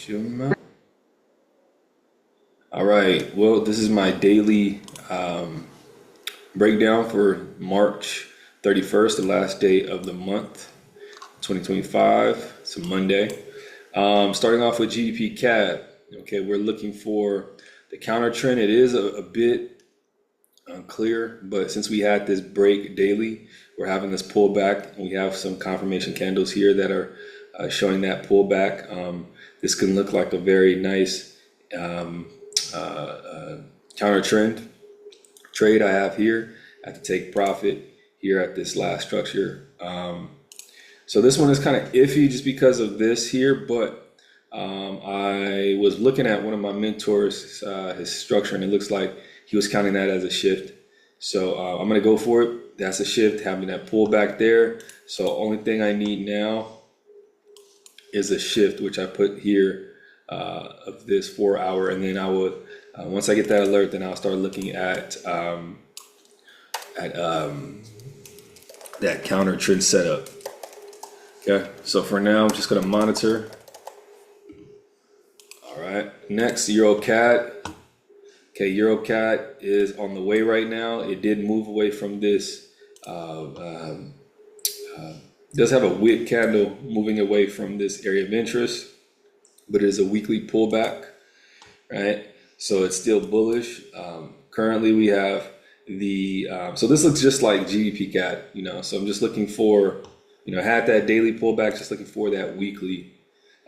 Shuma. All right. Well, this is my daily breakdown for March 31st, the last day of the month, 2025. It's a Monday. Starting off with GDP CAD. Okay, we're looking for the counter trend. It is a bit unclear, but since we had this break daily, we're having this pullback, and we have some confirmation candles here that are showing that pullback. This can look like a very nice um, counter trend trade I have here. I have to take profit here at this last structure. So this one is kind of iffy just because of this here, but I was looking at one of my mentors, his structure, and it looks like he was counting that as a shift. So I'm gonna go for it. That's a shift, having that pullback there. So only thing I need now is a shift, which I put here of this 4 hour, and then I would once I get that alert, then I'll start looking at that counter trend setup. Okay, so for now, I'm just gonna monitor. All right, next EuroCAD. Okay, EuroCAD is on the way right now. It did move away from this. Does have a wick candle moving away from this area of interest, but it is a weekly pullback, right? So it's still bullish. Currently, we have the so this looks just like GDP CAD, you know. So I'm just looking for, you know, had that daily pullback, just looking for that weekly,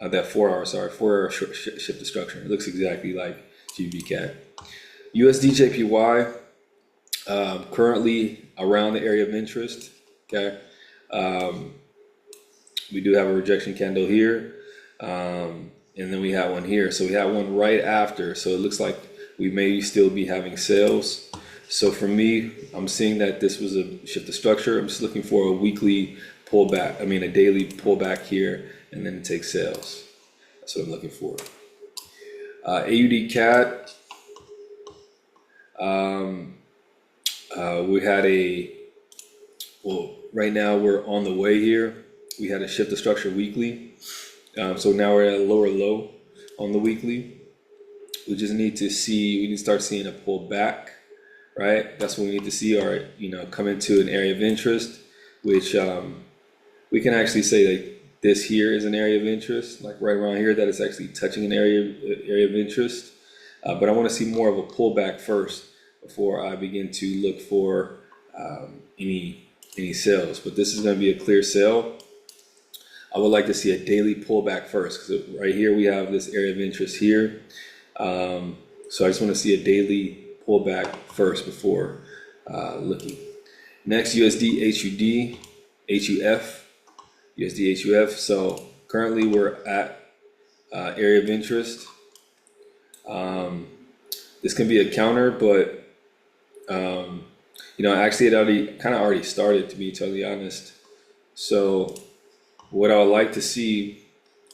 that 4 hour, sorry, 4 hour shift to structure. It looks exactly like GDP CAD. USD JPY, currently around the area of interest. Okay, we do have a rejection candle here, and then we have one here. So we have one right after. So it looks like we may still be having sales. So for me, I'm seeing that this was a shift to structure. I'm just looking for a weekly pullback. I mean, a daily pullback here, and then take sales. That's what I'm looking for. AUD CAD. We had well, right now we're on the way here. We had a shift to structure weekly. So now we're at a lower low on the weekly. We just need to start seeing a pullback, right? That's what we need to see, or, you know, come into an area of interest, which we can actually say that this here is an area of interest, like right around here, that it's actually touching an area of interest. But I want to see more of a pullback first before I begin to look for any sales. But this is going to be a clear sell. I would like to see a daily pullback first, because right here we have this area of interest here. So I just want to see a daily pullback first before looking. Next, USD HUD, HUF, USD HUF. So currently we're at area of interest. This can be a counter, but you know, actually it already started, to be totally honest. So what I would like to see,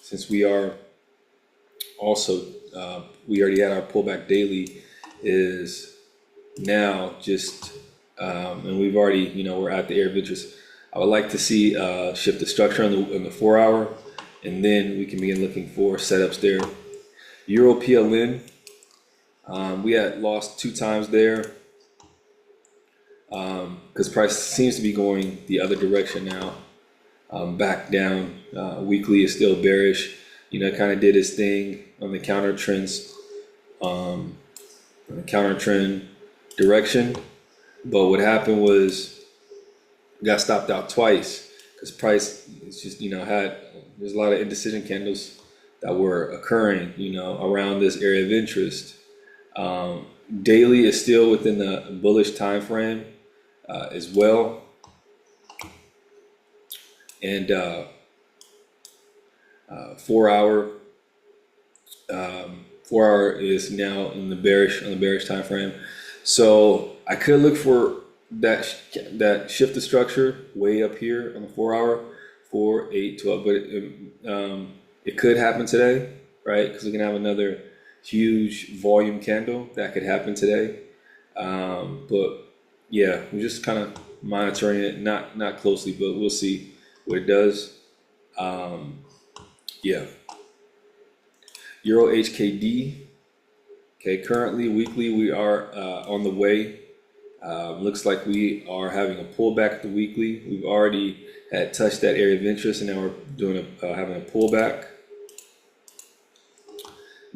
since we are also we already had our pullback daily, is now just and we've already, you know, we're at the area of interest. I would like to see shift the structure on the 4 hour, and then we can begin looking for setups there. Euro PLN, we had lost 2 times there because price seems to be going the other direction now, back down. Weekly is still bearish. You know, kind of did its thing on the counter trends, on the counter trend direction. But what happened was got stopped out twice because price is just, you know, there's a lot of indecision candles that were occurring, you know, around this area of interest. Daily is still within the bullish time frame as well, and 4 hour 4 hour is now in the bearish time frame. So I could look for that shift to structure way up here on the 4 hour, 4, 8, 12, but it could happen today, right? Because we can have another huge volume candle that could happen today. But yeah, we're just kind of monitoring it, not closely, but we'll see what it does. Yeah. Euro HKD. Okay, currently weekly we are on the way. Looks like we are having a pullback at the weekly. We've already had touched that area of interest, and now we're doing having a pullback.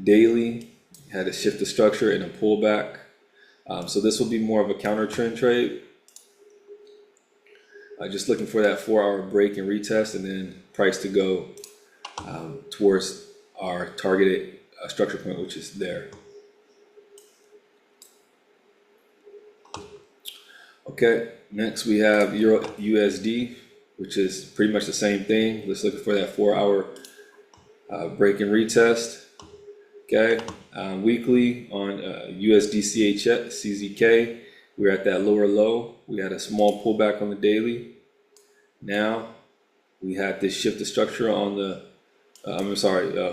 Daily had a shift of structure and a pullback. So this will be more of a counter trend trade. Just looking for that 4-hour break and retest, and then price to go towards our targeted structure point, which is there. Okay, next we have Euro USD, which is pretty much the same thing. Let's look for that 4-hour break and retest. Okay, weekly on USD CZK, we're at that lower low. We had a small pullback on the daily. Now we had this shift of structure on the,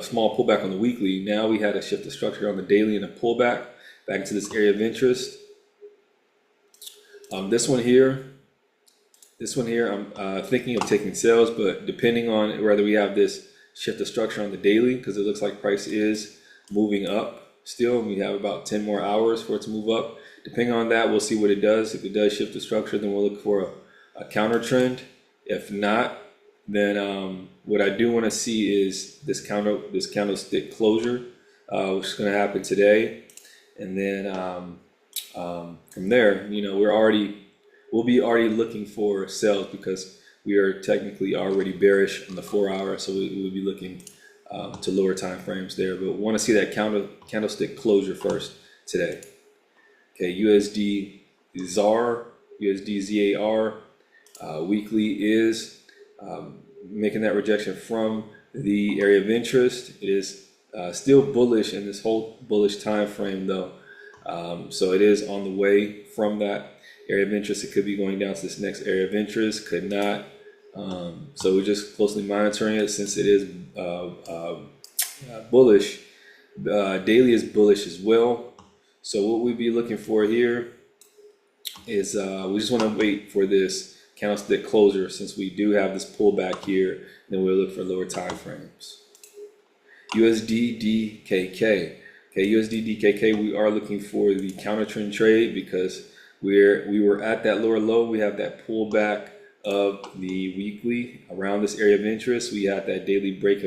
small pullback on the weekly. Now we had a shift of structure on the daily and a pullback back into this area of interest. This one here, I'm thinking of taking sales, but depending on whether we have this shift of structure on the daily, because it looks like price is moving up still. We have about 10 more hours for it to move up. Depending on that, we'll see what it does. If it does shift the structure, then we'll look for a counter trend. If not, then what I do want to see is this candlestick closure, which is going to happen today, and then from there, we'll be already looking for sales because we are technically already bearish on the 4-hour, so we will be looking to lower time frames there. But we want to see that candlestick closure first today. Okay, USD ZAR, USD ZAR weekly is making that rejection from the area of interest. It is still bullish in this whole bullish time frame though. So it is on the way from that area of interest. It could be going down to this next area of interest, could not. So we're just closely monitoring it since it is bullish. Daily is bullish as well. So what we'd be looking for here is we just want to wait for this candlestick closure since we do have this pullback here. Then we'll look for lower time frames. USD DKK. Okay, USD DKK, we are looking for the counter trend trade because we were at that lower low. We have that pullback of the weekly around this area of interest. We had that daily break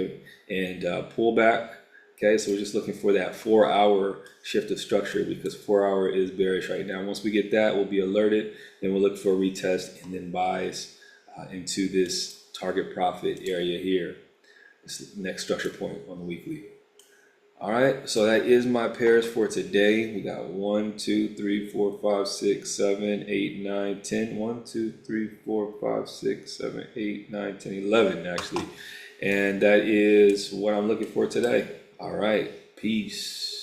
and pullback. Okay, so we're just looking for that 4-hour shift of structure because 4-hour is bearish right now. Once we get that, we'll be alerted. Then we'll look for a retest and then buys into this target profit area here, this next structure point on the weekly. All right, so that is my pairs for today. We got 1, 2, 3, 4, 5, 6, 7, 8, 9, 10. 1, 2, 3, 4, 5, 6, 7, 8, 9, 10, 11 actually. And that is what I'm looking for today. All right, peace.